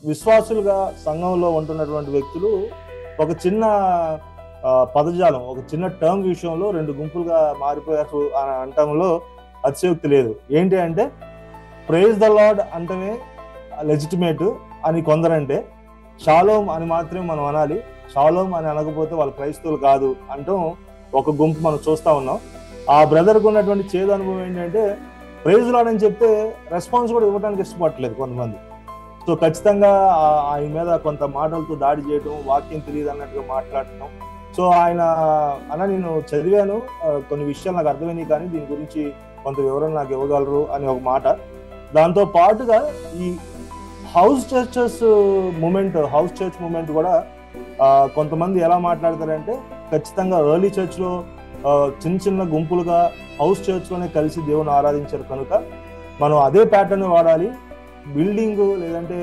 విశ్వాసులుగా సంఘంలో ఉంటున్నటువంటి వ్యక్తులు ఒక చిన్న పదజాలం, ఒక చిన్న టర్మ్ విషయంలో రెండు గుంపులుగా మారిపోయారు అని అనటంలో అతిశయోక్తి లేదు. ఏంటి అంటే ప్రైజ్ ద లార్డ్ అంటమే లెజిటిమేట్ అని కొందరంటే, షాలోమ్ అని మాత్రమే మనం అనాలి, షాలోమ్ అని అనకపోతే వాళ్ళు క్రైస్తవులు కాదు అంటాం ఒక గుంపు మనం చూస్తా ఉన్నాం. ఆ బ్రదర్కు ఉన్నటువంటి చేదు అనుభవం ఏంటంటే ప్రైజ్ లార్డ్ అని చెప్తే రెస్పాన్స్ కూడా ఇవ్వడానికి ఇష్టపడట్లేదు కొంతమంది. సో ఖచ్చితంగా ఆయన మీద కొంత మాటలతో దాడి చేయడం, వాక్యం తెలియదు అన్నట్టుగా మాట్లాడటం. సో ఆయన నేను చదివాను, కొన్ని విషయాలు నాకు అర్థమైనాయి, కానీ దీని గురించి కొంత వివరణ నాకు ఇవ్వగలరు అని ఒక మాట. దాంతో పాటుగా ఈ హౌస్ చర్చ్ మూమెంట్ కూడా కొంతమంది ఎలా మాట్లాడతారంటే, ఖచ్చితంగా ఎర్లీ చర్చ్ లో చిన్న చిన్న గుంపులుగా హౌస్ చర్చ్ లోనే కలిసి దేవుని ఆరాధించారు కనుక మనం అదే ప్యాటర్న్ వాడాలి. బిల్డింగ్ లేదంటే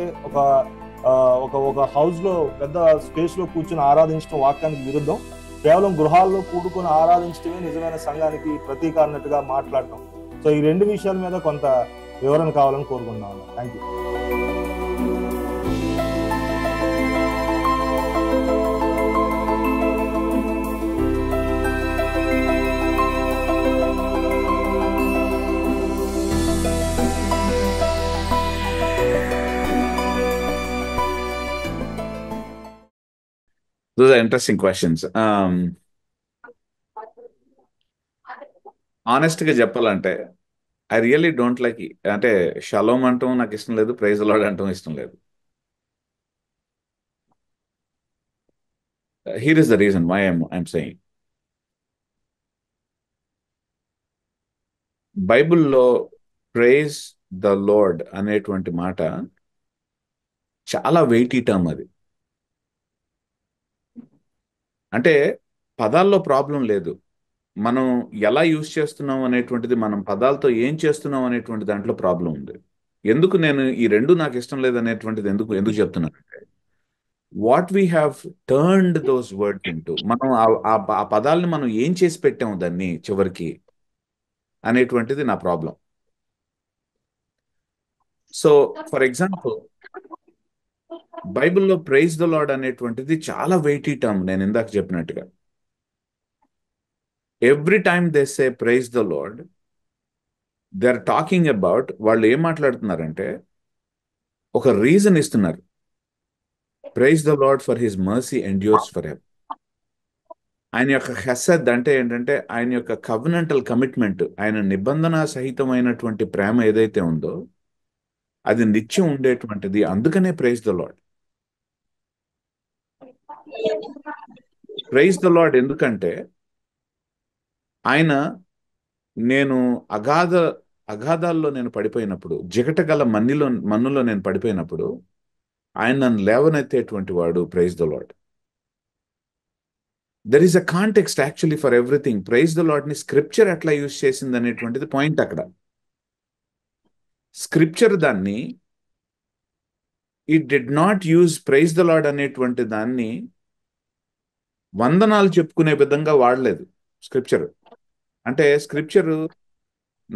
ఒక హౌస్ లో పెద్ద స్పేస్ లో కూర్చొని ఆరాధించడం వాక్యానికి విరుద్ధం. కేవలం గృహాల్లో కూడుకొని ఆరాధించడమే నిజమైన సంఘానికి ప్రతీక అన్నట్టుగా మాట్లాడటం. సో ఈ రెండు విషయాల మీద కొంత వివరణ కావాలని కోరుకుంటున్నాను. Thank you. Those are interesting questions. Honestly చెప్పాలంటే I really don't like అంటే షలోమ్ అంటాం నాకు ఇష్టం లేదు, ప్రైజ్ ద లార్డ్ అంటాం ఇష్టం లేదు. Here is the reason why I'm saying. బైబిల్లో ప్రైజ్ ద లార్డ్ అనేటువంటి మాట చాలా వెయిటీ టర్మ్. అది అంటే పదాల్లో ప్రాబ్లం లేదు, మనం ఎలా యూజ్ చేస్తున్నాం అనేటువంటిది, మనం పదాలతో ఏం చేస్తున్నాం అనేటువంటి దాంట్లో ప్రాబ్లం ఉంది. ఎందుకు నేను ఈ రెండు నాకు ఇష్టం లేదనేటువంటిది ఎందుకు చెప్తున్నానంటే, what we have turned those words into, మనం ఆ పదాలని మనం ఏం చేసి పెట్టాము దాన్ని చివరికి అనేటువంటిది నా ప్రాబ్లం. సో ఫర్ ఎగ్జాంపుల్ బైబిల్లో ప్రైజ్ ద లార్డ్ అనేటువంటిది చాలా వెయిటీ టర్మ్. నేను ఇందాక చెప్పినట్టుగా every time they say praise the lord, they are talking about, వాళ్ళు ఏం మాట్లాడుతున్నారంటే ఒక రీజన్ ఇస్తున్నారు. Praise the lord for his mercy endures forever. ఆయన యొక్క హెసద్ అంటే ఏంటంటే ఆయన యొక్క కవెనెంటల్ కమిట్మెంట్, ఆయన నిబంధన సహితమైనటువంటి ప్రేమ ఏదైతే ఉందో అది నిత్యం ఉండేటువంటిది. అందుకనే praise the lord. Praise the lord ఎందుకంటే ఆయన, నేను అగాధాల్లో నేను పడిపోయినప్పుడు, జిగటగల మన్నులో నేను పడిపోయినప్పుడు ఆయన నన్ను లేవనెత్తేటువంటి వాడు. Praise the lord. There is a context actually for everything. Praise the lord ని స్క్రిప్చర్ ఎట్లా యూజ్ చేసింది అనేటువంటిది పాయింట్ అక్కడ. స్క్రిప్చర్ దాన్ని, it did not use praise the lord అనేటువంటి దాన్ని వందనాలు చెప్పుకునే విధంగా వాడలేదు స్క్రిప్చర్. అంటే స్క్రిప్చర్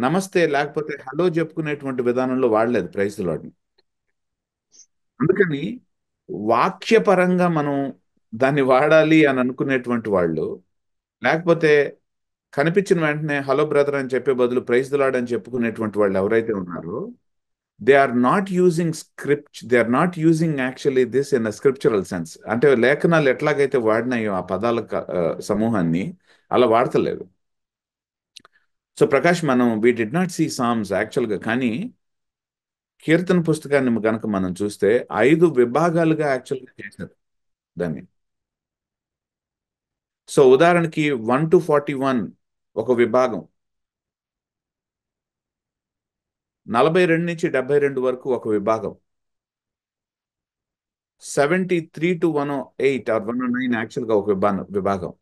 నమస్తే లేకపోతే హలో చెప్పుకునేటువంటి విధానంలో వాడలేదు ప్రైజ్ ద లార్డ్ని. అందుకని వాక్యపరంగా మనం దాన్ని వాడాలి అని అనుకునేటువంటి వాళ్ళు, లేకపోతే కనిపించిన వెంటనే హలో బ్రదర్ అని చెప్పే బదులు ప్రైజ్ ద లార్డ్ అని చెప్పుకునేటువంటి వాళ్ళు ఎవరైతే ఉన్నారో, they are not using script, they are not using actually this in a scriptural sense. అంటే లేఖనాలు ఎట్లాగైతే వాడినాయో ఆ పదాల సమూహాన్ని అలా వాడతలేదు. So Prakash, we did not see psalms యాక్చువల్గా, కానీ కీర్తన పుస్తకాన్ని కనుక మనం చూస్తే 5 విభాగాలుగా యాక్చువల్గా చేశారు దాన్ని. సో ఉదాహరణకి 1 to 41 ఒక విభాగం, 42 నుంచి 72 వరకు ఒక విభాగం, 73 to 108 or 109 యాక్చువల్గా ఒక విభాగం.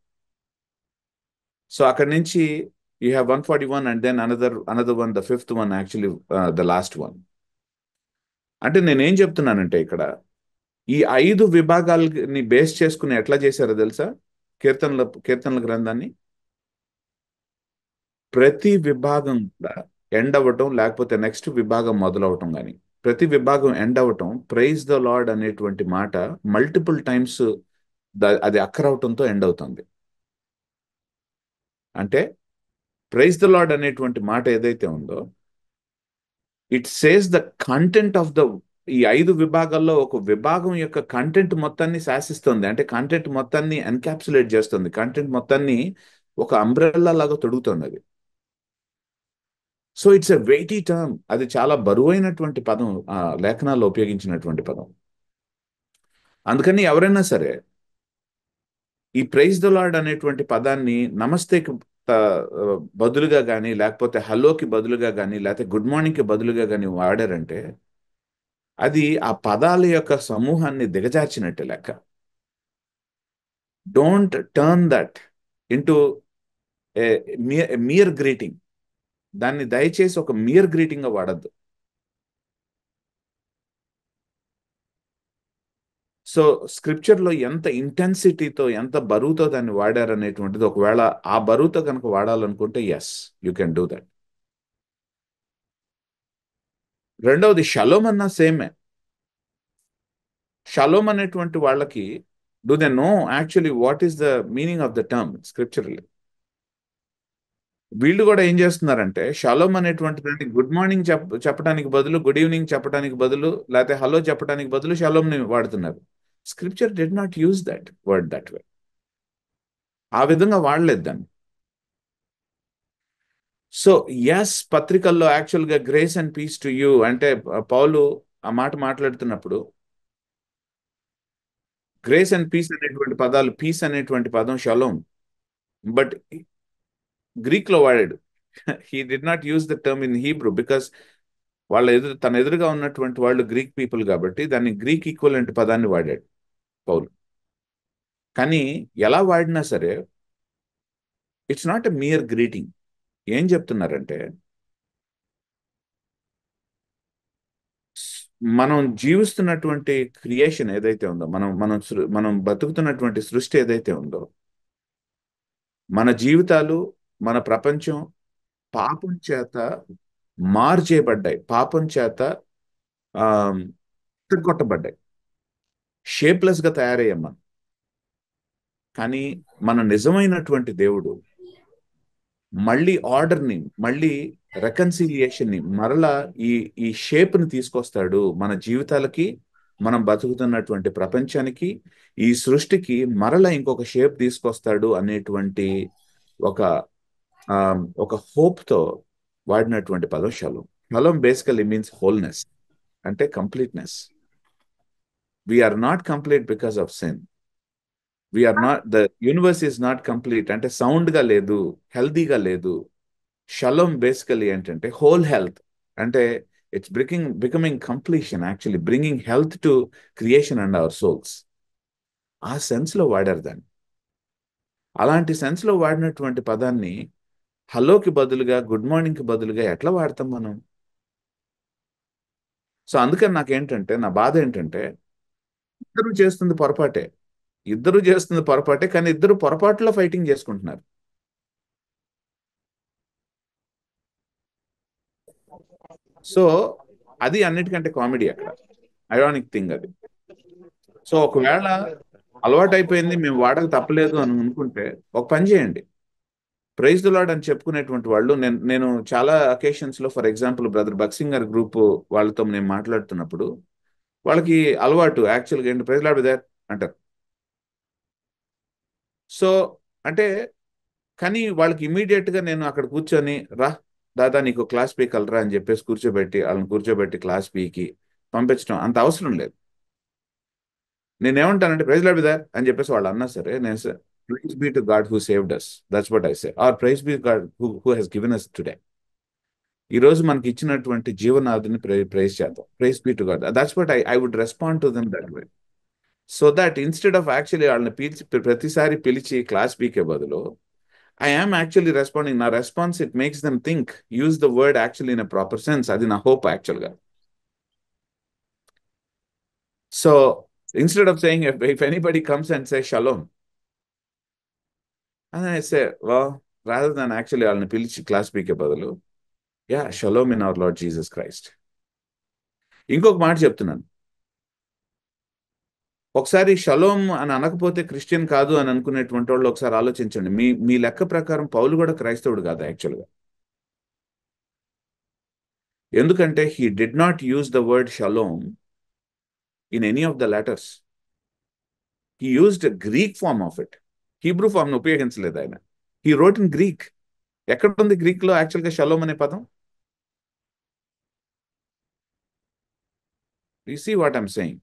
సో అక్కడి నుంచి you have 141 and then another one, the 5th one actually, the last one. అంటే నేనేం చెప్తున్నానంటే ఇక్కడ ఈ 5 విభాగాలని బేస్ చేసుకుని ఎట్లా చేశారో తెలుసా కీర్తనల గ్రంథాన్ని? ప్రతి విభాగం కూడా ఎండ్ అవ్వటం, లేకపోతే నెక్స్ట్ విభాగం మొదలవటం కానీ ప్రతి విభాగం ఎండ్ అవటం ప్రైజ్ ద లార్డ్ అనేటువంటి మాట మల్టిపుల్ టైమ్స్ అది అక్కర్ అవటంతో ఎండ్ అవుతుంది. అంటే ప్రైజ్ ద లార్డ్ అనేటువంటి మాట ఏదైతే ఉందో it says the content of the, ఈ 5 విభాగాల్లో ఒక విభాగం యొక్క కంటెంట్ మొత్తాన్ని శాసిస్తుంది. అంటే కంటెంట్ మొత్తాన్ని ఎన్కాప్సులేట్ చేస్తుంది, కంటెంట్ మొత్తాన్ని ఒక అంబ్రెల్లా లాగా తొడుగుతుంది అది. So it's a weighty term. అది చాలా బరువైనటువంటి పదం, ఆ లేఖనాల్లో ఉపయోగించినటువంటి పదం. అందుకని ఎవరైనా సరే ఈ ప్రైజ్ ద లార్డ్ అనేటువంటి పదాన్ని నమస్తేకి బదులుగా కానీ, లేకపోతే హలోకి బదులుగా కానీ, లేకపోతే గుడ్ మార్నింగ్కి బదులుగా కానీ వాడారంటే అది ఆ పదాల యొక్క సమూహాన్ని దిగజార్చినట్టే లెక్క. Don't turn that into mere greeting. దాన్ని దయచేసి ఒక మియర్ గ్రీటింగ్గా వాడద్దు. సో స్క్రిప్చర్లో ఎంత ఇంటెన్సిటీతో, ఎంత బరువుతో దాన్ని వాడారనేటువంటిది, ఒకవేళ ఆ బరువుతో కనుక వాడాలనుకుంటే yes, you can do that. రెండవది షలోమ్ అన్న సేమే. షలోమ్ అనేటువంటి వాళ్ళకి do they know actually what is the meaning of the term scripturally? వీళ్ళు కూడా ఏం చేస్తున్నారంటే షలోమ్ అనేటువంటి దాన్ని గుడ్ మార్నింగ్ చెప్పడానికి బదులు, గుడ్ ఈవినింగ్ చెప్పడానికి బదులు, లేకపోతే హలో చెప్పడానికి బదులు షలోమ్ని వాడుతున్నారు. Scripture did not use that word that way. ఆ విధంగా వాడలేదు దాన్ని. సో ఎస్, పత్రికల్లో యాక్చువల్గా grace and peace to you అంటే పౌలు ఆ మాట మాట్లాడుతున్నప్పుడు గ్రేస్ అండ్ పీస్ అనేటువంటి పదాలు, పీస్ అనేటువంటి పదం షలోమ్, బట్ గ్రీక్ లో వాడాడు. He did not use the term in Hebrew because తన ఎదురుగా ఉన్నటువంటి వాళ్ళు గ్రీక్ పీపుల్ కాబట్టి దాన్ని గ్రీక్ ఈక్వలెంట్ పదాన్ని వాడాడు పౌలు. కానీ ఎలా వాడినా సరే it's not a mere greeting. ఏం చెప్తున్నారంటే మనం జీవిస్తున్నటువంటి క్రియేషన్ ఏదైతే ఉందో, మనం బతుకుతున్నటువంటి సృష్టి ఏదైతే ఉందో, మన జీవితాలు, మన ప్రపంచం పాపం చేత మార్చేయబడ్డాయి, పాపం చేత కొట్టబడ్డాయి, షేప్లెస్ గా తయారయ్యాం మనం. కానీ మన నిజమైనటువంటి దేవుడు మళ్ళీ ఆర్డర్ని, మళ్ళీ రెకన్సిలియేషన్ని, మరలా ఈ షేప్ని తీసుకొస్తాడు మన జీవితాలకి, మనం బతుకుతున్నటువంటి ప్రపంచానికి, ఈ సృష్టికి మరలా ఇంకొక షేప్ తీసుకొస్తాడు అనేటువంటి ఒక ఒక హోప్తో వాడినటువంటి పదం shalom. Shalom basically means wholeness, అంటే completeness. We are not complete because of sin. We are not, the universe is not complete అంటే సౌండ్గా లేదు, హెల్దీగా లేదు. షలోమ్ బేసికలీ ఏంటంటే హోల్ హెల్త్, అంటే it's becoming completion, actually bringing health to creation and our souls. ఆ సెన్స్లో వాడారు దాన్ని. అలాంటి సెన్స్లో వాడినటువంటి పదాన్ని హలోకి బదులుగా, గుడ్ మార్నింగ్కి బదులుగా ఎట్లా వాడతాం మనం? సో అందుకని నాకేంటంటే, నా బాధ ఏంటంటే ఇద్దరు చేస్తుంది పొరపాటే, కానీ ఇద్దరు పొరపాటులో ఫైటింగ్ చేసుకుంటున్నారు. సో అది అన్నిటికంటే కామెడీ అక్కడ, ఐరానిక్ థింగ్ అది. సో ఒకవేళ అలవాటు అయిపోయింది, మేము వాడక తప్పలేదు అని అనుకుంటే ఒక పని చేయండి. ప్రైజ్ ద లార్డ్ అని చెప్పుకునేటువంటి వాళ్ళు, నేను చాలా అకేషన్స్ లో, ఫర్ ఎగ్జాంపుల్ బ్రదర్ భక్సింగ్ గారి గ్రూప్ వాళ్ళతో నేను మాట్లాడుతున్నప్పుడు వాళ్ళకి అలవాటు యాక్చువల్గా ఏంటి, ప్రైజ్ లార్డ్ బ్రదర్ అంటారు. సో అంటే కానీ వాళ్ళకి ఇమీడియట్ గా నేను అక్కడ కూర్చొని రా దాదా నీకు క్లాస్ పీకలరా అని చెప్పేసి వాళ్ళని కూర్చోబెట్టి క్లాస్ పీకి పంపించడం అంత అవసరం లేదు. నేనేమంటానంటే ప్రైజ్ లార్డ్ బ్రదర్ అని చెప్పేసి వాళ్ళు అన్నా సరే, నేను praise be to God who saved us, that's what I say, our praise be God who he's given us today. ఈ రోజు మనకి ఇచ్చినటువంటి జీవనాధిని ప్రైజ్ చేద్దాం, praise be to God. That's what I would respond to them that way. So that instead of actually వాళ్ళని ప్రతిసారి పిలిచి class పీకే బదులు I am actually responding. నా response it makes them think, use the word actually in a proper sense. అది నా hope యాక్చువల్గా. So instead of saying if anybody comes and say shalom, and I say, well, rather than actually వాళ్ళని పిలిచి class పీకే బదులు, yeah, shalom in our Lord Jesus Christ. ఇంకొక మాట చెప్తున్నాను, ఒకసారి షలోమ్ అని అనకపోతే క్రిస్టియన్ కాదు అని అనుకునేటువంటి వాళ్ళు ఒకసారి ఆలోచించండి. మీ మీ లెక్క ప్రకారం పౌలు కూడా క్రైస్తవుడు కాదు యాక్చువల్గా. ఎందుకంటే he did not use the word shalom in any of the letters. He used Greek form of it. Hebrew form ను ఉపయోగించలేదు ఆయన. He wrote in Greek. ఎక్కడ ఉంది గ్రీక్ లో యాక్చువల్గా షలోమ్ అనే పదం? You see what I'm saying.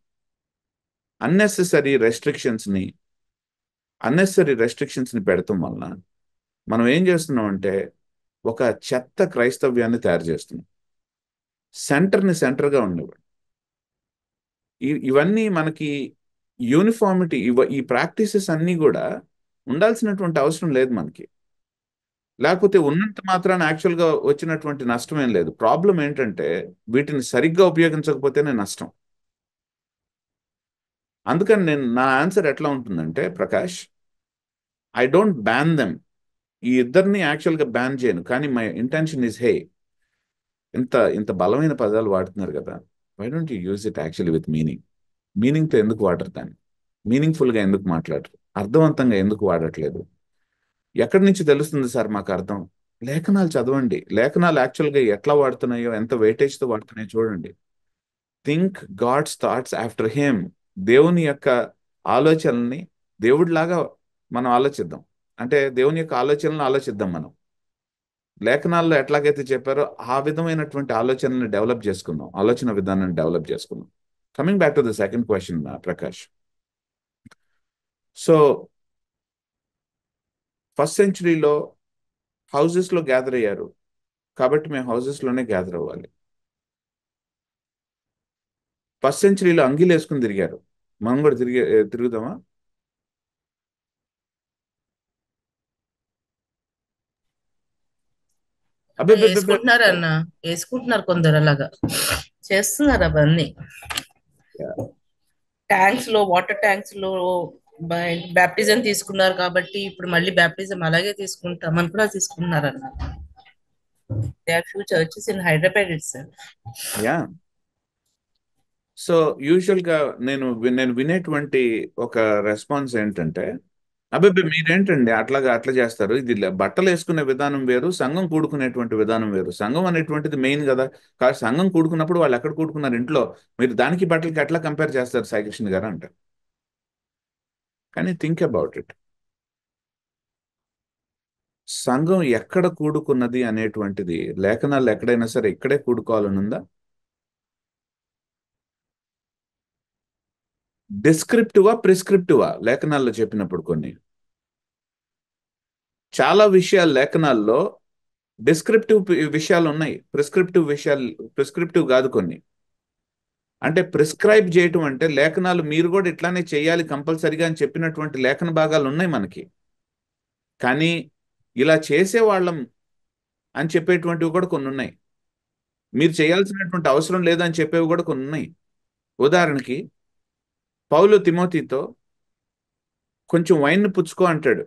Unnecessary restrictions ని పెడతాం వలన మనం ఏం చేస్తున్నాం అంటే ఒక చెత్త క్రైస్తవ్యాన్ని తయారు చేస్తున్నాం. సెంటర్గా ఉండేవాడు. ఇవన్నీ మనకి యూనిఫార్మిటీ, ఈ ప్రాక్టీసెస్ అన్నీ కూడా ఉండాల్సినటువంటి అవసరం లేదు మనకి. లేకపోతే ఉన్నంత మాత్రాన యాక్చువల్గా వచ్చినటువంటి నష్టం ఏం లేదు. ప్రాబ్లం ఏంటంటే వీటిని సరిగ్గా ఉపయోగించకపోతేనే నష్టం. అందుకని నా ఆన్సర్ ఎట్లా ఉంటుందంటే, Prakash, I don't ban them. ఈ ఇద్దరిని యాక్చువల్గా బ్యాన్ చేయను, కానీ మై ఇంటెన్షన్ ఇస్, హే, ఇంత ఇంత బలమైన పదాలు వాడుతున్నారు కదా, why don't you use it actually with మీనింగ్తో ఎందుకు వాడరు దాన్ని? మీనింగ్ఫుల్గా ఎందుకు మాట్లాడరు? అర్థవంతంగా ఎందుకు వాడట్లేదు? ఎక్కడి నుంచి తెలుస్తుంది సార్ మాకు అర్థం? లేఖనాలు చదవండి. లేఖనాలు యాక్చువల్గా ఎట్లా వాడుతున్నాయో, ఎంత వెయిటేజ్తో వాడుతున్నాయో చూడండి. Think God's thoughts after him. దేవుని యొక్క ఆలోచనల్ని దేవుడిలాగా మనం ఆలోచిద్దాం. అంటే దేవుని యొక్క ఆలోచనలను ఆలోచిద్దాం మనం. లేఖనాల్లో ఎట్లాగైతే చెప్పారో ఆ విధమైనటువంటి ఆలోచనల్ని డెవలప్ చేసుకుందాం, ఆలోచన విధానాన్ని డెవలప్ చేసుకుందాం. Coming back to the second question, Prakash. So first సెంచరీలో హౌజెస్లో గ్యాదర్ అయ్యారు కాబట్టి మేము హౌజెస్లోనే గ్యాదర్ అవ్వాలి. ఫస్ట్ సెంచరీలో అంగీలు వేసుకుని తిరిగారు, మనం కూడా తిరుగుదామా? అబ్బే వేసుకుంటున్నారు అన్న, వేసుకుంటున్నారు కొందరు, అలాగా చేస్తున్నారు అవన్నీ. ట్యాంక్స్ లో, వాటర్ ట్యాంక్స్ లో బ్యాప్టిజం తీసుకున్నారు కాబట్టి ఇప్పుడు మళ్ళీ బ్యాప్టిజం అలాగే తీసుకుంటామని కూడా తీసుకుంటున్నారు అన్న. There are few churches in Hyderabad itself. Yeah. So యూజువల్గా నేను వినేటువంటి ఒక రెస్పాన్స్ ఏంటంటే, అబ్బాయి మీరేంటండి అట్లా చేస్తారు, ఇది బట్టలు వేసుకునే విధానం వేరు, సంఘం కూడుకునేటువంటి విధానం వేరు. సంఘం అనేటువంటిది మెయిన్ కదా. సంఘం కూడుకున్నప్పుడు వాళ్ళు ఎక్కడ కూడుకున్నారు? ఇంట్లో. మీరు దానికి బట్టలకి ఎట్లా కంపేర్ చేస్తారు సాయికృష్ణ గారు అంటారు. కానీ థింక్ అబౌట్ ఇట్. సంఘం ఎక్కడ కూడుకున్నది అనేటువంటిది లేఖనాలు ఎక్కడైనా సరే ఇక్కడే కూడుకోవాలనుందా? డిస్క్రిప్టివా ప్రిస్క్రిప్టివా లేఖనాల్లో చెప్పినప్పుడు కొన్ని చాలా విషయాలు లేఖనాల్లో డిస్క్రిప్టివ్ విషయాలు ఉన్నాయి, ప్రిస్క్రిప్టివ్ కాదు కొన్ని. అంటే ప్రిస్క్రైబ్ చేయటం అంటే లేఖనాలు మీరు కూడా ఇట్లానే చేయాలి కంపల్సరిగా అని చెప్పినటువంటి లేఖన భాగాలు ఉన్నాయి మనకి. కానీ ఇలా చేసేవాళ్ళం అని చెప్పేటువంటివి కూడా కొన్ని ఉన్నాయి. మీరు చేయాల్సినటువంటి అవసరం లేదని చెప్పేవి కూడా కొన్ని ఉన్నాయి. ఉదాహరణకి పౌలు తిమోతితో కొంచెం వైన్ పుచ్చుకో అంటాడు.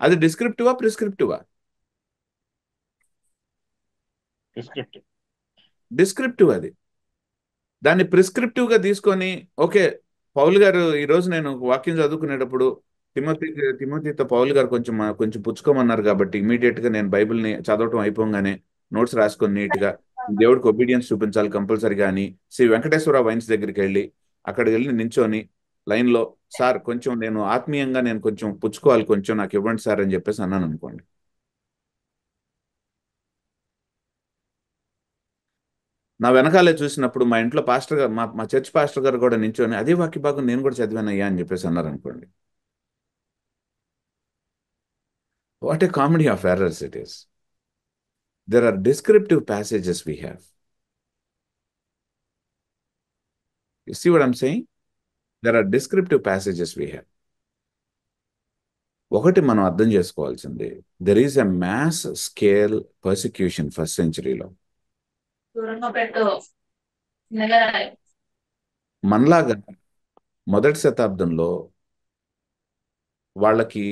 అది డిస్క్రిప్టివా ప్రిస్క్రిప్టివా? డిస్క్రిప్టివ్. అది దాన్ని ప్రిస్క్రిప్టివ్ గా తీసుకొని, ఓకే పౌలు గారు ఈరోజు నేను వాక్యం చదువుకునేటప్పుడు తిమోతితో పౌలు గారు కొంచెం పుచ్చుకోమన్నారు కాబట్టి ఇమీడియట్ గా నేను బైబిల్ని చదవటం అయిపోగానే నోట్స్ రాసుకొని నీట్ గా దేవుడికి ఒబీడియన్స్ చూపించాలి కంపల్సరీగా అని శ్రీ వెంకటేశ్వర వైన్స్ దగ్గరికి వెళ్ళి అక్కడికి వెళ్ళి నించొని లైన్ లో, సార్ కొంచెం నేను ఆత్మీయంగా నేను కొంచెం పుచ్చుకోవాలి, కొంచెం నాకు ఇవ్వండి సార్ అని చెప్పేసి అన్నాను అనుకోండి. నా వెనకాలే చూసినప్పుడు మా ఇంట్లో పాస్టర్ గారు, మా చర్చ్ పాస్టర్ గారు కూడా నించొని అదే వాక్య భాగం నేను కూడా చదివానయ్యా అని చెప్పేసి అన్నారు అనుకోండి. What a comedy of errors it is. There are descriptive passages we have. You see what I'm saying? There are descriptive passages we have. ఒకటి మనం అర్థం చేసుకోవాల్సింది, దెర్ ఈస్ ఎ మ్యాస్ స్కేల్ పర్సిక్యూషన్ ఫస్ట్ సెంచరీలో. మనలాగా మొదటి శతాబ్దంలో వాళ్ళకి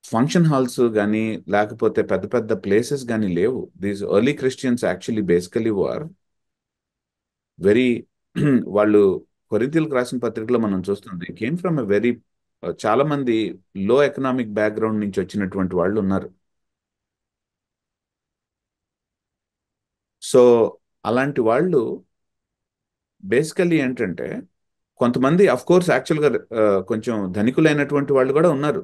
ఫంక్షన్ హాల్స్ కానీ లేకపోతే పెద్ద పెద్ద ప్లేసెస్ కానీ లేవు. These early Christians actually basically were very వాళ్ళు కొరింథీయులకు రాసిన పత్రికలో మనం చూస్తుంది కేమ్ ఫ్రమ్ ఎ వెరీ చాలా మంది లో ఎకనామిక్ బ్యాక్గ్రౌండ్ నుంచి వచ్చినటువంటి వాళ్ళు ఉన్నారు. సో అలాంటి వాళ్ళు బేసికల్లీ ఏంటంటే కొంతమంది అఫ్ కోర్స్ యాక్చువల్గా కొంచెం ధనికులైనటువంటి వాళ్ళు కూడా ఉన్నారు.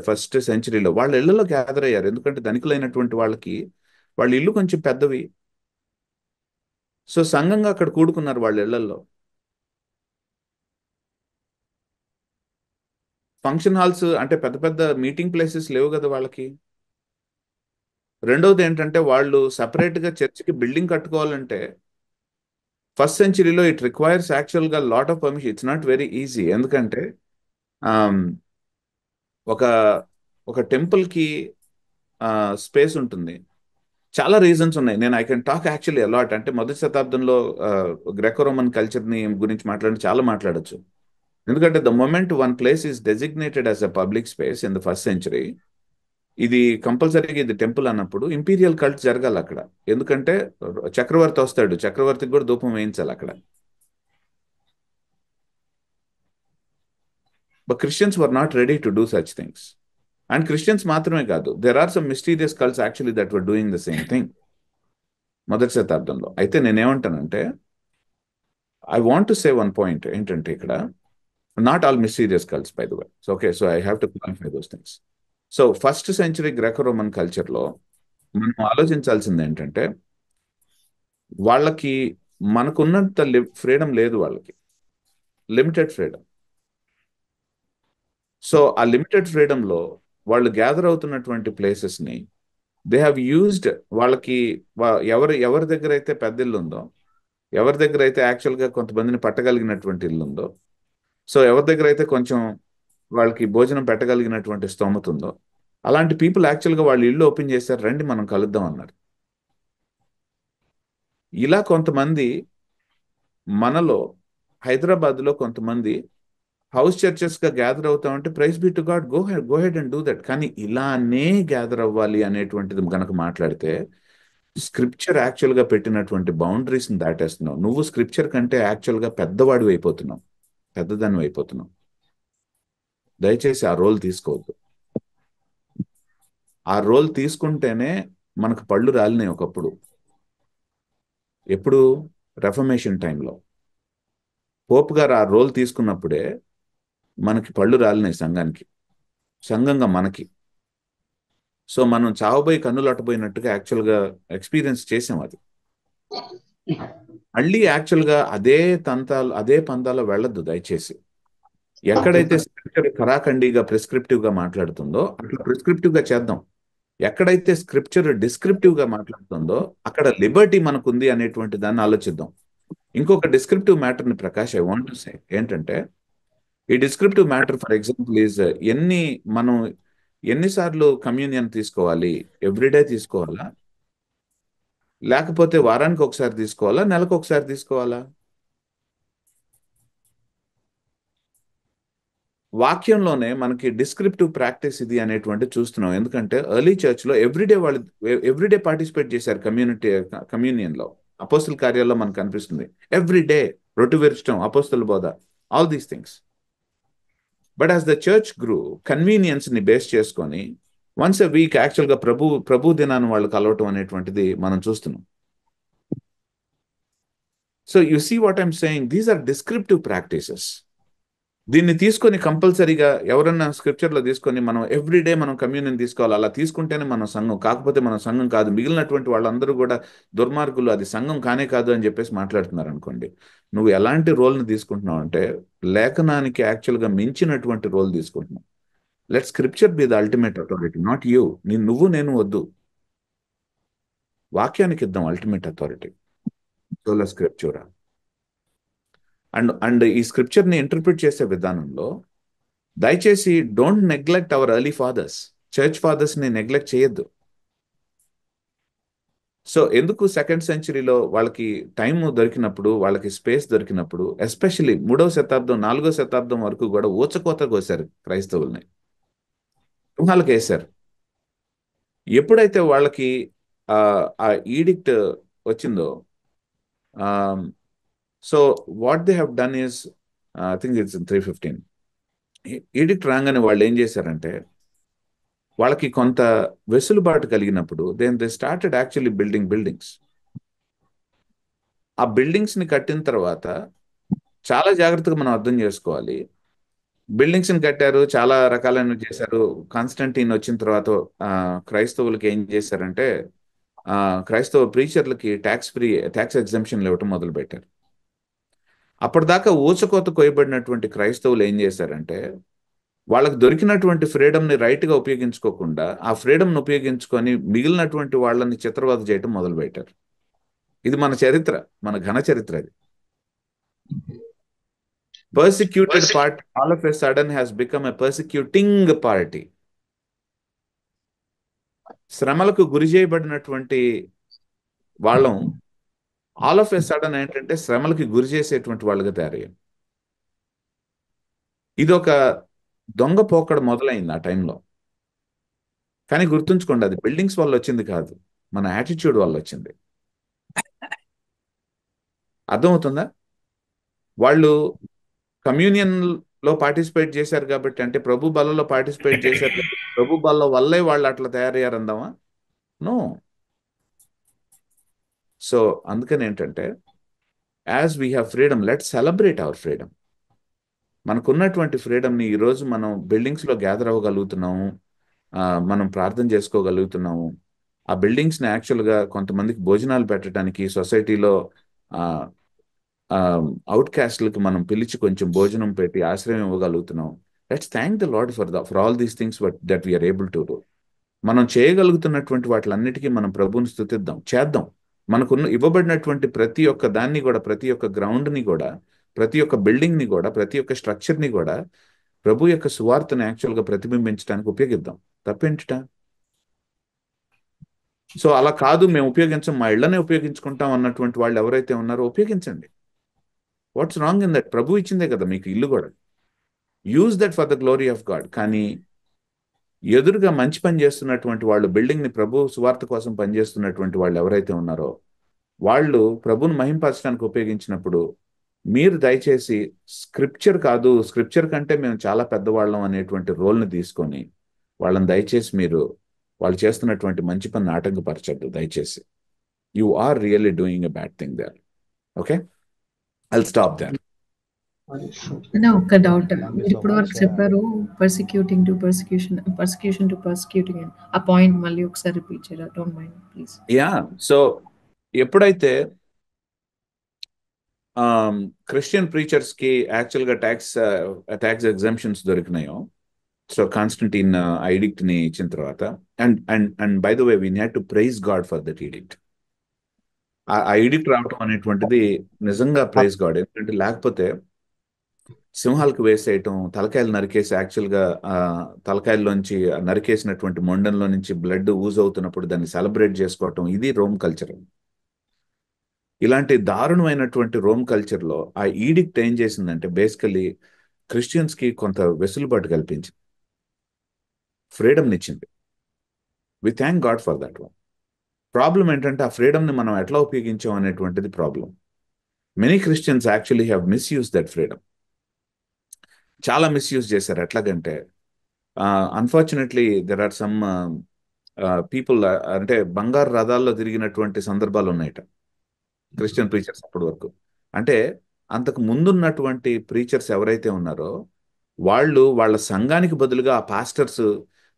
ఫస్ట్ సెంచరీలో వాళ్ళ ఇళ్లలో గ్యాదర్ అయ్యారు. ఎందుకంటే ధనికులైనటువంటి వాళ్ళకి వాళ్ళ ఇల్లు కొంచెం పెద్దవి. సో సంఘంగా అక్కడ కూడుకున్నారు వాళ్ళ ఇళ్లలో. ఫంక్షన్ హాల్స్ అంటే పెద్ద పెద్ద మీటింగ్ ప్లేసెస్ లేవు కదా వాళ్ళకి. రెండవది ఏంటంటే వాళ్ళు సపరేట్గా చర్చికి బిల్డింగ్ కట్టుకోవాలంటే ఫస్ట్ సెంచరీలో ఇట్ రిక్వైర్స్ యాక్చువల్గా lot of permission. It's not very easy. ఎందుకంటే ఆమ్, ఒక ఒక టెంపుల్కి స్పేస్ ఉంటుంది. చాలా రీజన్స్ ఉన్నాయి. నేను I can talk actually a lot. అంటే మొదటి శతాబ్దంలో గ్రెకో రోమన్ కల్చర్ని గురించి చాలా మాట్లాడచ్చు. ఎందుకంటే the moment one place is designated as a public space in the first century, ఇది కంపల్సరీగా ఇది టెంపుల్ అన్నప్పుడు ఇంపీరియల్ కల్ట్ జరగాలి అక్కడ. ఎందుకంటే చక్రవర్తి వస్తాడు, చక్రవర్తికి కూడా ధూపం వేయించాలి అక్కడ. But Christians were not ready to do such things. And Christians మాత్రమే కాదు, there are some mysterious cults actually that were doing the same thing మొదటి శతాబ్దంలో. అయితే నేనేమంటానంటే I want to say one point ఏంటంటే ఇక్కడ not all mysterious cults by the way. So okay, so I have to clarify those things. So first century Greco Roman కల్చర్లో మనం ఆలోచించాల్సింది ఏంటంటే వాళ్ళకి మనకున్నంత ఫ్రీడమ్ లేదు, వాళ్ళకి లిమిటెడ్ ఫ్రీడమ్. సో ఆ లిమిటెడ్ ఫ్రీడమ్లో వాళ్ళు గ్యాదర్ అవుతున్నటువంటి ప్లేసెస్ని దే హ్యావ్ యూజ్డ్. వాళ్ళకి ఎవరి దగ్గర అయితే పెద్ద ఇల్లు ఉందో, ఎవరి దగ్గర అయితే యాక్చువల్గా కొంతమందిని పట్టగలిగినటువంటి ఇల్లు ఉందో, సో ఎవరి దగ్గర అయితే కొంచెం వాళ్ళకి భోజనం పెట్టగలిగినటువంటి స్తోమత ఉందో, అలాంటి పీపుల్ యాక్చువల్గా వాళ్ళు ఇల్లు ఓపెన్ చేశారు, రండి మనం కలుద్దాం అన్నారు. ఇలా కొంతమంది మనలో హైదరాబాద్లో కొంతమంది హౌస్ చర్చెస్గా గ్యాదర్ అవుతామంటే praise be to God, go ahead and do that. కానీ ఇలానే గ్యాదర్ అవ్వాలి అనేటువంటిది కనుక మాట్లాడితే స్క్రిప్చర్ యాక్చువల్గా పెట్టినటువంటి బౌండరీస్ని దాటేస్తున్నావు. నువ్వు స్క్రిప్చర్ కంటే యాక్చువల్గా పెద్దవాడు అయిపోతున్నావు, పెద్దదాన్ని అయిపోతున్నావు. దయచేసి ఆ రోల్ తీసుకోవద్దు. ఆ రోల్ తీసుకుంటేనే మనకు పళ్ళు రాలినాయి ఒకప్పుడు. ఎప్పుడు? రెఫర్మేషన్ టైంలో పోప్ గారు ఆ రోల్ తీసుకున్నప్పుడే మనకి పళ్ళు రాలినాయి సంఘానికి, సంఘంగా మనకి. సో మనం చావబోయి కన్నులు అట్టబోయినట్టుగా యాక్చువల్గా ఎక్స్పీరియన్స్ చేసాం అది. మళ్ళీ యాక్చువల్గా అదే పంతాలో వెళ్ళొద్దు దయచేసి. ఎక్కడైతే స్క్రిప్చర్ కరాఖండిగా ప్రిస్క్రిప్టివ్గా మాట్లాడుతుందో అట్లా ప్రిస్క్రిప్టివ్గా చేద్దాం. ఎక్కడైతే స్క్రిప్చర్ డిస్క్రిప్టివ్గా మాట్లాడుతుందో అక్కడ లిబర్టీ మనకుంది అనేటువంటి దాన్ని ఆలోచిద్దాం. ఇంకొక డిస్క్రిప్టివ్ మ్యాటర్ని Prakash I want to say ఏంటంటే, ఈ descriptive matter for example is మనం ఎన్నిసార్లు కమ్యూనియన్ తీసుకోవాలి? ఎవ్రీడే తీసుకోవాలా, లేకపోతే వారానికి ఒకసారి తీసుకోవాలా, నెలకు ఒకసారి తీసుకోవాలా? వాక్యంలోనే మనకి డిస్క్రిప్టివ్ ప్రాక్టీస్ ఇది అనేటువంటి చూస్తున్నాం. ఎందుకంటే ఎర్లీ చర్చ్లో ఎవ్రీడే పార్టిసిపేట్ చేశారు కమ్యూనియన్లో. అపోస్తల కార్యాల్లో మనకు కనిపిస్తుంది ఎవ్రీడే రొట్టె విరచడం, అపోస్తల బోధ, all these things. But as the church grew, కన్వీనియన్స్ని బేస్ చేసుకొని వన్స్ ఎ వీక్ యాక్చువల్గా ప్రభు దినాన్ని వాళ్ళు కలవటం అనేటువంటిది మనం చూస్తున్నాం. So you see what I'm saying, these are descriptive practices. దీన్ని తీసుకొని కంపల్సరీగా ఎవరన్నా స్క్రిప్చర్లో తీసుకొని మనం ఎవ్రీడే మనం కమ్యూనియన్ తీసుకోవాలి, అలా తీసుకుంటేనే మనం సంఘం. కాకపోతే మనం సంఘం కాదు, మిగిలినటువంటి వాళ్ళందరూ కూడా దుర్మార్గులు, అది సంఘం కానే కాదు అని చెప్పేసి మాట్లాడుతున్నారు అనుకోండి. నువ్వు ఎలాంటి రోల్ని తీసుకుంటున్నావు అంటే లేఖనానికి యాక్చువల్గా మించినటువంటి రోల్ తీసుకుంటున్నావు. Let scripture be the ultimate authority, not you. నేను వద్దు, వాక్యానికి ఇద్దాం ultimate authority, sola scriptura. And ఈ స్క్రిప్చర్ని ఇంటర్ప్రిట్ చేసే విధానంలో దయచేసి don't neglect our early fathers, church ఫాదర్స్ని నెగ్లెక్ట్ చేయొద్దు. సో ఎందుకు సెకండ్ సెంచరీలో వాళ్ళకి టైం దొరికినప్పుడు, వాళ్ళకి స్పేస్ దొరికినప్పుడు, ఎస్పెషల్లీ 3వ శతాబ్దం 4వ శతాబ్దం వరకు కూడా ఊచకోత కోసారు క్రైస్తవుల్ని, సింహాలకు వేశారు. ఎప్పుడైతే వాళ్ళకి ఆ ఈడిక్ట్ వచ్చిందో, so what they have done is, I think it's 315 ఈడిక్ట్ రాగానే వాళ్ళు ఏం చేశారంటే, వాళ్ళకి కొంత వెసులుబాటు కలిగినప్పుడు దే స్టార్టెడ్ యాక్చువల్లీ బిల్డింగ్స్. ఆ బిల్డింగ్స్ ని కట్టిన తర్వాత చాలా జాగ్రత్తగా మనం అర్థం చేసుకోవాలి. బిల్డింగ్స్ ని కట్టారు, చాలా రకాలైన చేశారు. కాన్స్టంటీన్ వచ్చిన తర్వాత క్రైస్తవులకి ఏం చేశారంటే, క్రైస్తవ ప్రీచర్లకి ట్యాక్స్ ఎగ్జంప్షన్లు ఇవ్వటం మొదలు పెట్టారు. అప్పటిదాకా ఊచకోత కోయబడినటువంటి క్రైస్తవులు ఏం చేశారంటే, వాళ్ళకి దొరికినటువంటి ఫ్రీడమ్ని రైట్గా ఉపయోగించుకోకుండా ఆ ఫ్రీడమ్ని ఉపయోగించుకొని మిగిలినటువంటి వాళ్ళని చిత్రవద చేయటం మొదలుపెట్టారు. ఇది మన చరిత్ర, మన ఘన చరిత్ర. ఇది persecuted party all of a sudden has become a persecuting party. శ్రమలకు గురి చేయబడినటువంటి వాళ్ళం ఆల్ ఆఫ్ ఎ సడన్ ఏంటంటే శ్రమలకి గురి చేసేటువంటి వాళ్ళుగా తయారయ్యాం. ఇది ఒక దొంగ పోకడ మొదలైంది ఆ టైంలో. కానీ గుర్తుంచుకోండి, అది బిల్డింగ్స్ వల్ల వచ్చింది కాదు, మన యాటిట్యూడ్ వల్ల వచ్చింది. అర్థమవుతుందా? వాళ్ళు కమ్యూనియన్ లో పార్టిసిపేట్ చేశారు కాబట్టి, అంటే ప్రభు బలలో పార్టిసిపేట్ చేశారు కాబట్టి, ప్రభు బల వల్లే వాళ్ళు అట్లా తయారయ్యారందామా? నో. సో అందుకని ఏంటంటే, as we have freedom, let's celebrate our freedom. మనకున్నటువంటి ఫ్రీడమ్ని ఈరోజు మనం బిల్డింగ్స్లో గ్యాదర్ అవ్వగలుగుతున్నాము, మనం ప్రార్థన చేసుకోగలుగుతున్నాము. ఆ బిల్డింగ్స్ని యాక్చువల్గా కొంతమందికి భోజనాలు పెట్టడానికి సొసైటీలో అవుట్ క్యాస్ట్లకు మనం పిలిచి కొంచెం భోజనం పెట్టి ఆశ్రయం ఇవ్వగలుగుతున్నాం. Let's thank the lord for all these things that we are able to do. మనం చేయగలుగుతున్నటువంటి వాటిలన్నిటికీ మనం ప్రభువుని స్తుతిద్దాం, చేద్దాం. మనకున్న ఇవ్వబడినటువంటి ప్రతి ఒక్క దాన్ని కూడా, ప్రతి ఒక్క గ్రౌండ్ని కూడా, ప్రతి ఒక్క బిల్డింగ్ని కూడా, ప్రతి ఒక్క స్ట్రక్చర్ని కూడా ప్రభు యొక్క సువార్తను యాక్చువల్గా ప్రతిబింబించడానికి ఉపయోగిద్దాం. తప్పేంటిట? సో అలా కాదు, మేము ఉపయోగించం, మా ఇళ్లనే ఉపయోగించుకుంటాం అన్నటువంటి వాళ్ళు ఎవరైతే ఉన్నారో ఉపయోగించండి. What's wrong in that? ప్రభు ఇచ్చిందే కదా మీకు ఇల్లు కూడా. Use that for the glory of God. కానీ ఎదురుగా మంచి పని చేస్తున్నటువంటి వాళ్ళు, బిల్డింగ్ని ప్రభు సువార్త కోసం పనిచేస్తున్నటువంటి వాళ్ళు ఎవరైతే ఉన్నారో వాళ్ళు ప్రభుని మహింపరచడానికి ఉపయోగించినప్పుడు మీరు దయచేసి స్క్రిప్చర్ కాదు, స్క్రిప్చర్ కంటే మేము చాలా పెద్దవాళ్ళం అనేటువంటి రోల్ని తీసుకొని వాళ్ళని దయచేసి మీరు వాళ్ళు చేస్తున్నటువంటి మంచి పని ఆటంకపరచద్దు దయచేసి. You are really doing a bad thing there. Okay, I'll stop there. ఒక డౌట్, మీరు ఇప్పుడు వరకు చెప్పారు పర్సిక్యూటింగ్ టు పర్సిక్యూటింగ్ ఆ పాయింట్ మళ్ళీ ఒకసారి రిపీట్ చేయరా? Don't mind please. Yeah, so ఎప్పుడైతే క్రిస్టియన్ ప్రీచర్స్ కి యాక్చువల్గా ట్యాక్స్ ఎగ్జంప్షన్స్ దొరికినాయో, సో కాన్స్టంటీన్ ఎడిక్ట్ ని ఇచ్చిన తర్వాత, and by the way we need to praise God for that edict. ఆ ఎడిక్ట్ రావటం అనేటువంటిది నిజంగా ప్రైజ్ గాడ్. ఎందుకంటే లేకపోతే సింహాలకు వేసేయటం, తలకాయలు నరికేసి, యాక్చువల్గా తలకాయల్లోంచి నరికేసినటువంటి మొండంలో నుంచి బ్లడ్ ఊజ్ అవుతున్నప్పుడు దాన్ని సెలబ్రేట్ చేసుకోవటం, ఇది రోమ్ కల్చర్. ఇలాంటి దారుణమైనటువంటి రోమ్ కల్చర్లో ఆ ఈడిక్ట్ ఏం చేసిందంటే బేసికలీ క్రిస్టియన్స్కి కొంత వెసులుబాటు కల్పించింది, ఫ్రీడమ్ని ఇచ్చింది. We thank God for that one. Problem ఏంటంటే ఆ ఫ్రీడమ్ని మనం ఎట్లా ఉపయోగించాం అనేటువంటిది problem. Many Christians actually have misuse that freedom. చాలా మిస్యూజ్ చేశారు. ఎట్లాగంటే unfortunately there are some people, అంటే బంగారు రథాల్లో తిరిగినటువంటి సందర్భాలు ఉన్నాయట క్రిస్టియన్ ప్రీచర్స్ అప్పటి వరకు. అంటే అంతకు ముందున్నటువంటి ప్రీచర్స్ ఎవరైతే ఉన్నారో వాళ్ళు వాళ్ళ సంఘానికి బదులుగా ఆ పాస్టర్స్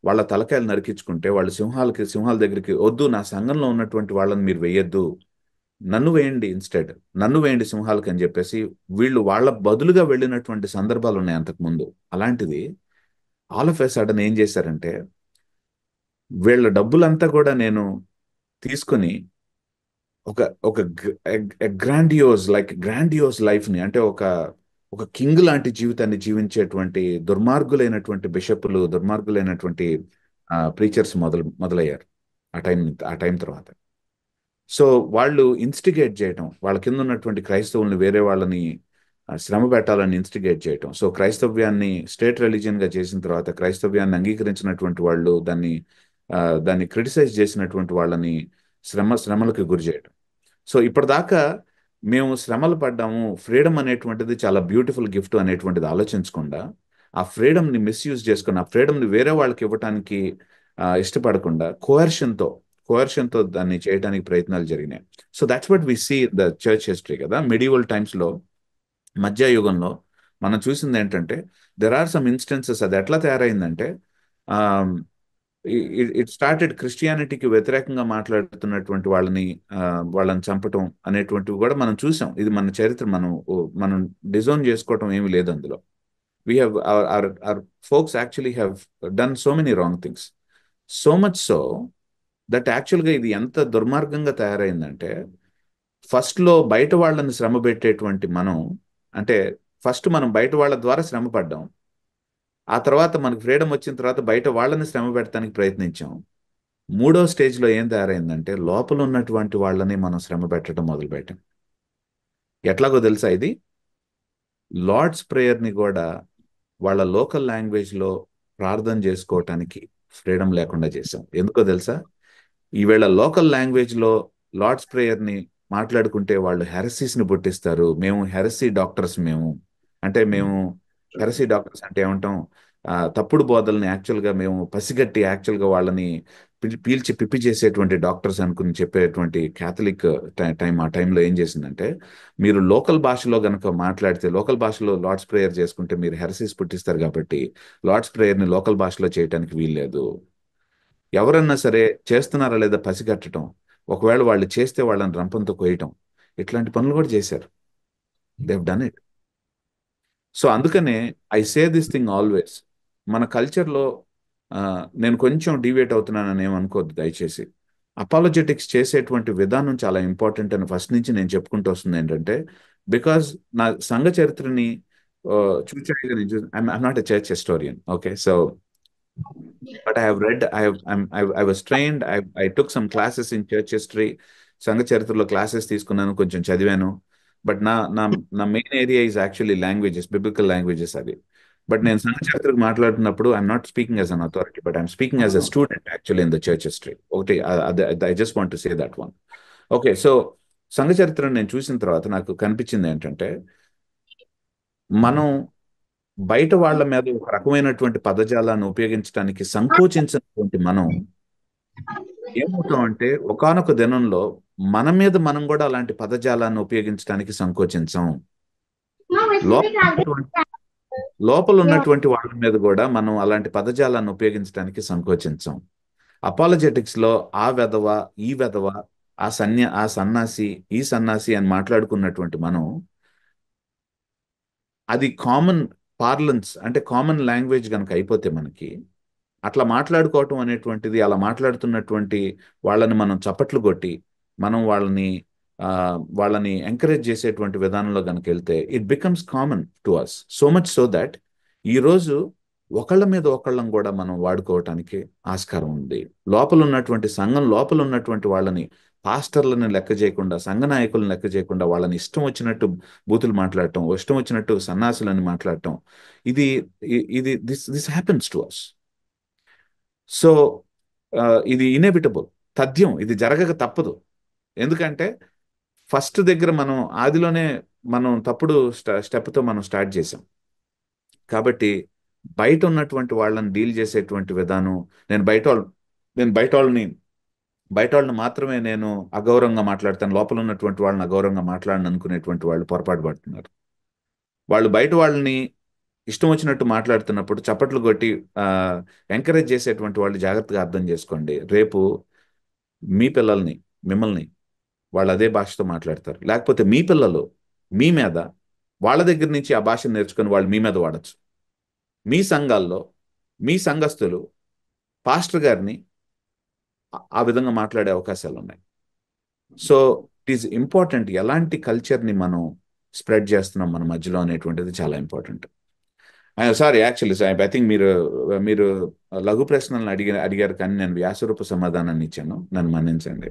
వాళ్ళ తలకాయలు నరికించుకుంటే, వాళ్ళు సింహాల దగ్గరికి, వద్దు నా సంఘంలో ఉన్నటువంటి వాళ్ళని మీరు వేయద్దు, నన్ను వేయండి, ఇన్స్టెడ్ నన్ను వేయండి సింహాలకు అని చెప్పేసి వీళ్ళు వాళ్ళ బదులుగా వెళ్ళినటువంటి సందర్భాలు ఉన్నాయి అంతకుముందు. అలాంటిది ఆల్ ఆఫ్ ఎ సడన్ ఏం చేశారంటే, వీళ్ళ డబ్బులంతా కూడా నేను తీసుకొని ఒక గ్రాండియోస్ లైఫ్ని, అంటే ఒక కింగ్ లాంటి జీవితాన్ని జీవించేటువంటి దుర్మార్గులైనటువంటి బిషపులు, దుర్మార్గులైనటువంటి ప్రీచర్స్ మొదలయ్యారు ఆ టైం తర్వాత. సో వాళ్ళు ఇన్స్టిగేట్ చేయటం, వాళ్ళ కింద ఉన్నటువంటి క్రైస్తవుల్ని వేరే వాళ్ళని శ్రమ పెట్టాలని ఇన్స్టిగేట్ చేయటం. సో క్రైస్తవ్యాన్ని స్టేట్ రిలీజియన్గా చేసిన తర్వాత క్రైస్తవ్యాన్ని అంగీకరించినటువంటి వాళ్ళు దాన్ని క్రిటిసైజ్ చేసినటువంటి వాళ్ళని శ్రమలకు గురి చేయటం. సో ఇప్పటిదాకా మేము శ్రమలు పడ్డాము, ఫ్రీడమ్ అనేటువంటిది చాలా బ్యూటిఫుల్ గిఫ్ట్ అనేటువంటిది ఆలోచించకుండా, ఆ ఫ్రీడమ్ని మిస్యూజ్ చేసుకుని, ఆ ఫ్రీడమ్ని వేరే వాళ్ళకి ఇవ్వటానికి ఇష్టపడకుండా కోయర్షన్తో దాన్ని చేయడానికి ప్రయత్నాలు జరిగినాయి. So that's what we see the church history కదా. మిడివల్ టైమ్స్లో, మధ్యయుగంలో మనం చూసింది ఏంటంటే, దెర్ ఆర్ సమ్ ఇన్స్టెన్సెస్. అది ఎట్లా తయారైందంటే, ఇట్ స్టార్టెడ్ క్రిస్టియానిటీకి వ్యతిరేకంగా మాట్లాడుతున్నటువంటి వాళ్ళని చంపటం అనేటువంటివి కూడా మనం చూసాం. ఇది మన చరిత్ర. మనం డిజోన్ చేసుకోవటం ఏమీ లేదు అందులో. we have our folks actually have done so many wrong things, so much so that యాక్చువల్గా ఇది ఎంత దుర్మార్గంగా తయారైందంటే, ఫస్ట్లో బయట వాళ్ళని శ్రమ పెట్టేటువంటి మనం, అంటే ఫస్ట్ మనం బయట వాళ్ళ ద్వారా శ్రమ పడ్డాం, ఆ తర్వాత మనకు ఫ్రీడమ్ వచ్చిన తర్వాత బయట వాళ్ళని శ్రమ పెట్టడానికి ప్రయత్నించాం. మూడో స్టేజ్లో ఏం తయారైందంటే, లోపల ఉన్నటువంటి వాళ్ళని మనం శ్రమ పెట్టడం మొదలుపెట్టాం. ఎట్లాగో తెలుసా, ఇది లార్డ్స్ ప్రేయర్ని కూడా వాళ్ళ లోకల్ లాంగ్వేజ్లో ప్రార్థన చేసుకోవటానికి ఫ్రీడమ్ లేకుండా చేశాం. ఎందుకో తెలుసా, ఈవేళ లోకల్ లాంగ్వేజ్లో లార్డ్స్ ప్రేయర్ని మాట్లాడుకుంటే వాళ్ళు హెరసీస్ని పుట్టిస్తారు. మేము హెరసీ డాక్టర్స్. మేము హెరసీ డాక్టర్స్ అంటే ఏమంటాం, తప్పుడు బోధల్ని యాక్చువల్గా మేము పసిగట్టి యాక్చువల్గా వాళ్ళని పీల్చి పిప్పి చేసేటువంటి డాక్టర్స్ అనుకుని చెప్పేటువంటి క్యాథలిక్ ఆ టైంలో ఏం చేసిందంటే, మీరు లోకల్ భాషలో గనక మాట్లాడితే, లోకల్ భాషలో లార్డ్స్ ప్రేయర్ చేసుకుంటే మీరు హెరసీస్ పుట్టిస్తారు, కాబట్టి లార్డ్స్ ప్రేయర్ని లోకల్ భాషలో చేయడానికి వీల్లేదు. ఎవరన్నా సరే చేస్తున్నారా లేదా పసిగట్టడం, ఒకవేళ వాళ్ళు చేస్తే వాళ్ళని రంపంతో కోయటం, ఇట్లాంటి పనులు కూడా చేశారు. They have done it. So అందుకనే I say this thing always. మన కల్చర్లో నేను కొంచెం డివేట్ అవుతున్నానని ఏమనుకోవద్దు దయచేసి. అపాలజెటిక్స్ చేసేటువంటి విధానం చాలా ఇంపార్టెంట్ అని ఫస్ట్ నుంచి నేను చెప్పుకుంటూ వస్తుంది. ఏంటంటే, బికాజ్ నా సంఘ చరిత్రని చూచాయిగా నేను I'm not a church historian, okay. So but I have read, I was trained, I took some classes in church history. సంఘ చరిత్రలో క్లాసెస్ తీసుకున్నాను, కొంచెం చదివాను. బట్ నా main area is actually languages, biblical languages అది. బట్ నేను సంఘ చరిత్రకు మాట్లాడుతున్నప్పుడు I'm not speaking as an authority, but I'm speaking as a student actually in the church history. ఒకటి, I just want to say that one. Okay, so సంఘ చరిత్రను నేను చూసిన తర్వాత నాకు కనిపించింది ఏంటంటే, మనం బయట వాళ్ళ మీద ఒక రకమైనటువంటి పదజాలాన్ని ఉపయోగించడానికి సంకోచించినటువంటి మనం ఏమవుతామంటే, ఒకానొక దినంలో మన మీద మనం కూడా అలాంటి పదజాలాన్ని ఉపయోగించడానికి సంకోచించాం. లోపల ఉన్నటువంటి వాళ్ళ మీద కూడా మనం అలాంటి పదజాలాన్ని ఉపయోగించడానికి సంకోచించాం. అపాలజెటిక్స్ లో ఆ వెధవ, ఈ వెధవ, ఆ సన్నాసి, ఈ సన్నాసి అని మాట్లాడుకున్నటువంటి మనం, అది కామన్ పార్లన్స్, అంటే కామన్ లాంగ్వేజ్ కనుక అయిపోతే మనకి, అట్లా మాట్లాడుకోవటం అనేటువంటిది, అలా మాట్లాడుతున్నటువంటి వాళ్ళని మనం చప్పట్లు కొట్టి, మనం వాళ్ళని ఎంకరేజ్ చేసేటువంటి విధానంలో కనుక వెళ్తే, it becomes common to us. So much so that ఈరోజు ఒకళ్ళ మీద ఒకళ్ళం కూడా మనం వాడుకోవటానికి ఆస్కారం ఉంది. సంఘం లోపల ఉన్నటువంటి వాళ్ళని, పాస్టర్లను లెక్క చేయకుండా, సంఘ నాయకులను లెక్క చేయకుండా, వాళ్ళని ఇష్టం వచ్చినట్టు బూతులు మాట్లాడటం, ఇష్టం వచ్చినట్టు సన్నాసులని మాట్లాడటం, ఇది this happens to us. So ఇది ఇన్ఎవిటబుల్, తథ్యం, ఇది జరగక తప్పదు. ఎందుకంటే ఫస్ట్ దగ్గర మనం ఆదిలోనే మనం తప్పుడు స్టెప్తో మనం స్టార్ట్ చేసాం. కాబట్టి బయట ఉన్నటువంటి వాళ్ళని డీల్ చేసేటువంటి విధానం, నేను బయట వాళ్ళని మాత్రమే నేను అగౌరవంగా మాట్లాడతాను, లోపల ఉన్నటువంటి వాళ్ళని అగౌరవంగా మాట్లాడను అనుకునేటువంటి వాళ్ళు పొరపాటు పడుతున్నారు. వాళ్ళు బయట వాళ్ళని ఇష్టం వచ్చినట్టు మాట్లాడుతున్నప్పుడు చప్పట్లు కొట్టి ఎంకరేజ్ చేసేటువంటి వాళ్ళు జాగ్రత్తగా అర్థం చేసుకోండి. రేపు మీ పిల్లల్ని, మిమ్మల్ని వాళ్ళు అదే భాషతో మాట్లాడతారు. లేకపోతే మీ పిల్లలు మీ మీద వాళ్ళ దగ్గర నుంచి ఆ భాషను నేర్చుకొని వాళ్ళు మీ మీద వాడచ్చు. మీ సంఘాల్లో మీ సంఘస్థులు పాస్టర్ గారిని ఆ విధంగా మాట్లాడే అవకాశాలు ఉన్నాయి. సో ఇట్ ఈస్ ఇంపార్టెంట్, ఎలాంటి కల్చర్ని మనం స్ప్రెడ్ చేస్తున్నాం మన మధ్యలో అనేటువంటిది చాలా important. Sorry, actually I think మీరు లఘు ప్రశ్నలను అడిగారు, కానీ నేను వ్యాసరూప సమాధానాన్ని ఇచ్చాను, నన్ను మన్నించండి.